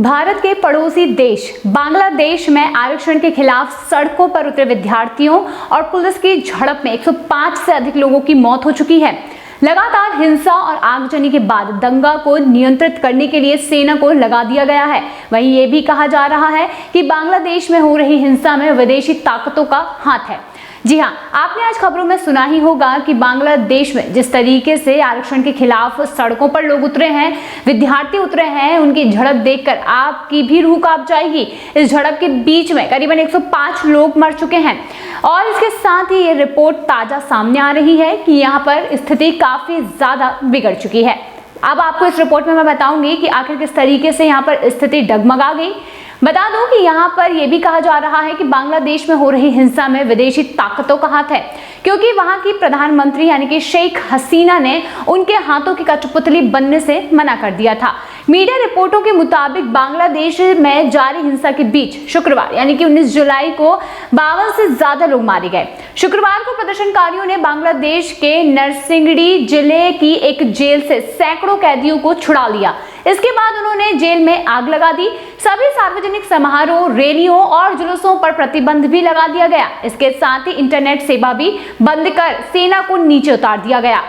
भारत के पड़ोसी देश बांग्लादेश में आरक्षण के खिलाफ सड़कों पर उतरे विद्यार्थियों और पुलिस की झड़प में 105 से अधिक लोगों की मौत हो चुकी है। लगातार हिंसा और आगजनी के बाद दंगा को नियंत्रित करने के लिए सेना को लगा दिया गया है। वहीं ये भी कहा जा रहा है कि बांग्लादेश में हो रही हिंसा में विदेशी ताकतों का हाथ है। जी हां, आपने आज खबरों में सुना ही होगा कि बांग्लादेश में जिस तरीके से आरक्षण के खिलाफ सड़कों पर लोग उतरे हैं, विद्यार्थी उतरे हैं, उनकी झड़प देखकर आपकी भी रूह कांप जाएगी। इस झड़प के बीच में करीबन 105 लोग मर चुके हैं और इसके साथ ही ये रिपोर्ट ताजा सामने आ रही है कि यहाँ पर स्थिति काफी ज्यादा बिगड़ चुकी है। अब आपको इस रिपोर्ट में मैं बताऊंगी कि आखिर किस तरीके से यहाँ पर स्थिति डगमगा गई। बता दूं कि यहाँ पर यह भी कहा जा रहा है कि बांग्लादेश में हो रही हिंसा में विदेशी ताकतों का हाथ है, क्योंकि वहां की प्रधानमंत्री यानी कि शेख हसीना ने उनके हाथों की कठपुतली बनने से मना कर दिया था। मीडिया रिपोर्टों के मुताबिक बांग्लादेश में जारी हिंसा के बीच शुक्रवार यानी कि 19 जुलाई को 52 से ज्यादा लोग मारे गए। शुक्रवार को प्रदर्शनकारियों ने बांग्लादेश के नरसिंगडी जिले की एक जेल से सैकड़ों कैदियों को छुड़ा लिया। इसके बाद उन्होंने जेल में आग लगा दी। सभी सार्वजनिक समारोह, रैलियों और जुलूसों पर प्रतिबंध भी लगा दिया गया। इसके साथ ही इंटरनेट सेवा भी बंद कर सेना को नीचे उतार दिया गया।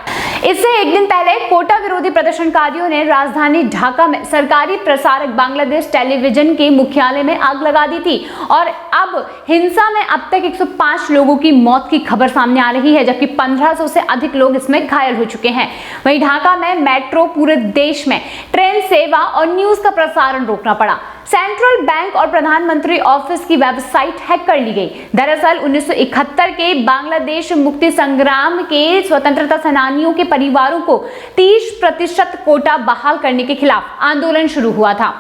इससे एक दिन पहले कोटा विरोधी प्रदर्शनकारियों ने राजधानी ढाका में सरकारी प्रसारक बांग्लादेश टेलीविजन के मुख्यालय में आग लगा दी थी और अब हिंसा में अब तक 105 लोगों की मौत की खबर सामने आ रही है, जबकि 1500 से अधिक लोग इसमें घायल हो चुके हैं। वहीं ढाका में मेट्रो, पूरे देश में ट्रेन सेवा और न्यूज का प्रसारण रोकना पड़ा। सेंट्रल बैंक और प्रधानमंत्री ऑफिस की वेबसाइट हैक कर ली गई। दरअसल 1971 के बांग्लादेश मुक्ति संग्राम के स्वतंत्रता सेनानियों के परिवारों को 30% कोटा बहाल करने के खिलाफ आंदोलन शुरू हुआ था।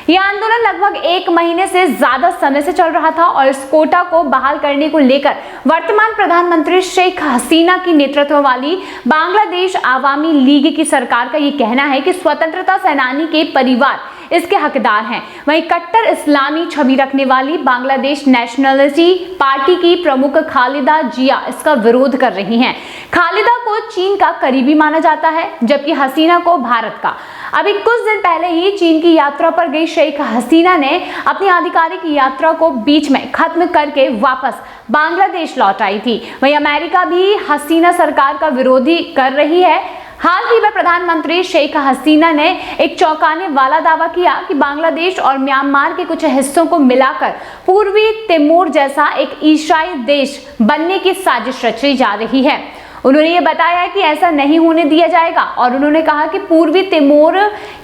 यह आंदोलन लगभग 1 महीने से ज्यादा समय से चल रहा था और इस कोटा को बहाल करने को लेकर वर्तमान प्रधानमंत्री शेख हसीना की नेतृत्व वाली बांग्लादेश आवामी लीग की सरकार का यह कहना है कि स्वतंत्रता सेनानी के परिवार इसके हकदार हैं। वहीं कट्टर इस्लामी छवि रखने वाली बांग्लादेश नेशनलिटी पार्टी की प्रमुख खालिदा जिया इसका विरोध कर रही हैं। खालिदा को चीन का करीबी माना जाता है, जबकि हसीना को भारत का। अभी कुछ दिन पहले ही चीन की यात्रा पर गई शेख हसीना ने अपनी आधिकारिक यात्रा को बीच में खत्म करके वापस बांग्लादेश लौट आई थी। वहीं अमेरिका भी हसीना सरकार का विरोधी कर रही है। हाल ही में प्रधानमंत्री शेख हसीना ने एक चौंकाने वाला दावा किया कि बांग्लादेश और म्यांमार के कुछ हिस्सों को मिलाकर पूर्वी तिमोर जैसा एक ईसाई देश बनने की साजिश रची जा रही है। उन्होंने ये बताया कि ऐसा नहीं होने दिया जाएगा और उन्होंने कहा कि पूर्वी तिमोर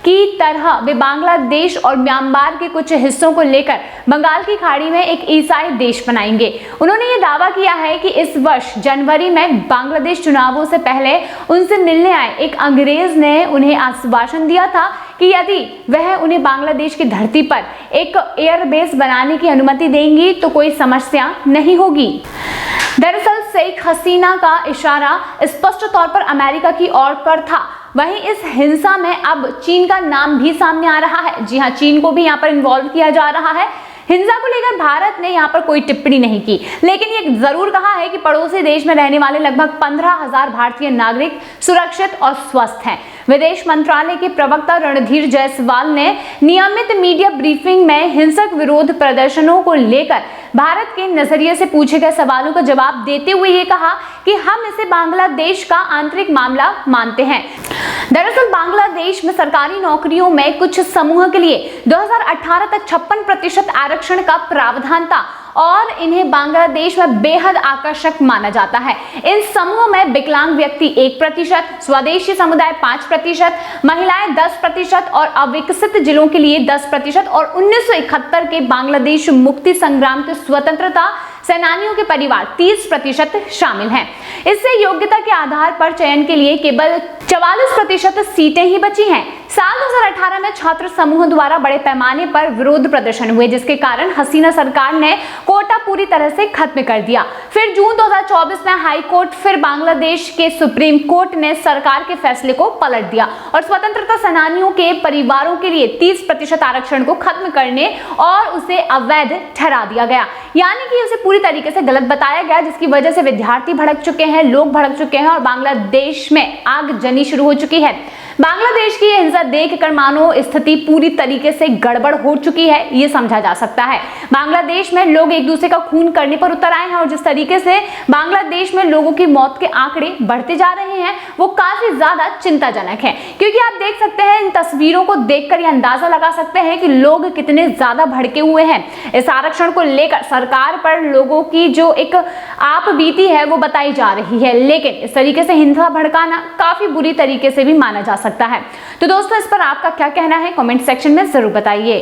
की तरह वे बांग्लादेश और म्यांमार के कुछ हिस्सों को लेकर बंगाल की खाड़ी में एक ईसाई देश बनाएंगे। उन्होंने ये दावा किया है कि इस वर्ष जनवरी में बांग्लादेश चुनावों से पहले उनसे मिलने आए एक अंग्रेज ने उन्हें आश्वासन दिया था कि यदि वह उन्हें बांग्लादेश की धरती पर एक एयरबेस बनाने की अनुमति देंगी तो कोई समस्या नहीं होगी। दरअसल शेख हसीना का इशारा स्पष्ट तौर पर अमेरिका की ओर पर था। वहीं इस हिंसा में अब चीन का नाम भी सामने आ रहा है। जी हां, चीन को भी यहाँ पर इन्वॉल्व किया जा रहा है। हिंसा को लेकर भारत ने यहाँ पर कोई टिप्पणी नहीं की, लेकिन ये जरूर कहा है कि पड़ोसी देश में रहने वाले लगभग 15,000 भारतीय नागरिक सुरक्षित और स्वस्थ हैं। विदेश मंत्रालय के प्रवक्ता रणधीर जायसवाल ने नियमित मीडिया ब्रीफिंग में हिंसक विरोध प्रदर्शनों को लेकर भारत के नजरिए से पूछे गए सवालों का जवाब देते हुए ये कहा कि हम इसे बांग्लादेश का आंतरिक मामला मानते हैं। दरअसल बांग्लादेश में सरकारी नौकरियों में कुछ समूह के लिए 2018 तक 56% आरक्षण का प्रावधान था और इन्हें बांग्लादेश में बेहद आकर्षक माना जाता है। इन समूह में विकलांग व्यक्ति 1%, स्वदेशी समुदाय 5%, महिलाएं 10% और अविकसित जिलों के लिए 10% और 1971 के बांग्लादेश मुक्ति संग्राम के स्वतंत्रता सेनानियों के परिवार 30% शामिल हैं। इससे योग्यता के आधार पर चयन के लिए केवल 44% सीटें ही बची हैं। साल 2018 में छात्र समूह द्वारा बड़े पैमाने पर विरोध प्रदर्शन हुए, जिसके कारण हसीना सरकार ने कोटा पूरी तरह से खत्म कर दिया। फिर जून 2024 में हाई कोर्ट, फिर बांग्लादेश के सुप्रीम कोर्ट ने सरकार के फैसले को पलट दिया और स्वतंत्रता सेनानियों के परिवारों के लिए 30% आरक्षण को खत्म करने और उसे अवैध ठहरा दिया गया, यानी कि उसे पूरी तरीके से गलत बताया गया, जिसकी वजह से विद्यार्थी भड़क चुके हैं, लोग भड़क चुके हैं और बांग्लादेश में आगजनी शुरू हो चुकी है। बांग्लादेश की हिंसा मंजर देखकर मानो स्थिति पूरी तरीके से गड़बड़ हो चुकी है, ये समझा जा सकता है। बांग्लादेश में लोग एक दूसरे का खून करने पर उतर आए हैं और जिस तरीके से बांग्लादेश में लोगों की मौत के आंकड़े बढ़ते जा रहे हैं वो काफी ज्यादा चिंताजनक है, क्योंकि आप देख सकते हैं इन तस्वीरों को देखकर यह अंदाजा लगा सकते हैं कि लोग कितने ज्यादा भड़के हुए हैं। इस आरक्षण को लेकर सरकार पर लोगों की जो एक आप बीती है वो बताई जा रही है, लेकिन इस तरीके से हिंसा भड़काना काफी बुरी तरीके से भी माना जा सकता है। तो दोस्तों, इस पर आपका क्या कहना है कमेंट सेक्शन में जरूर बताइए।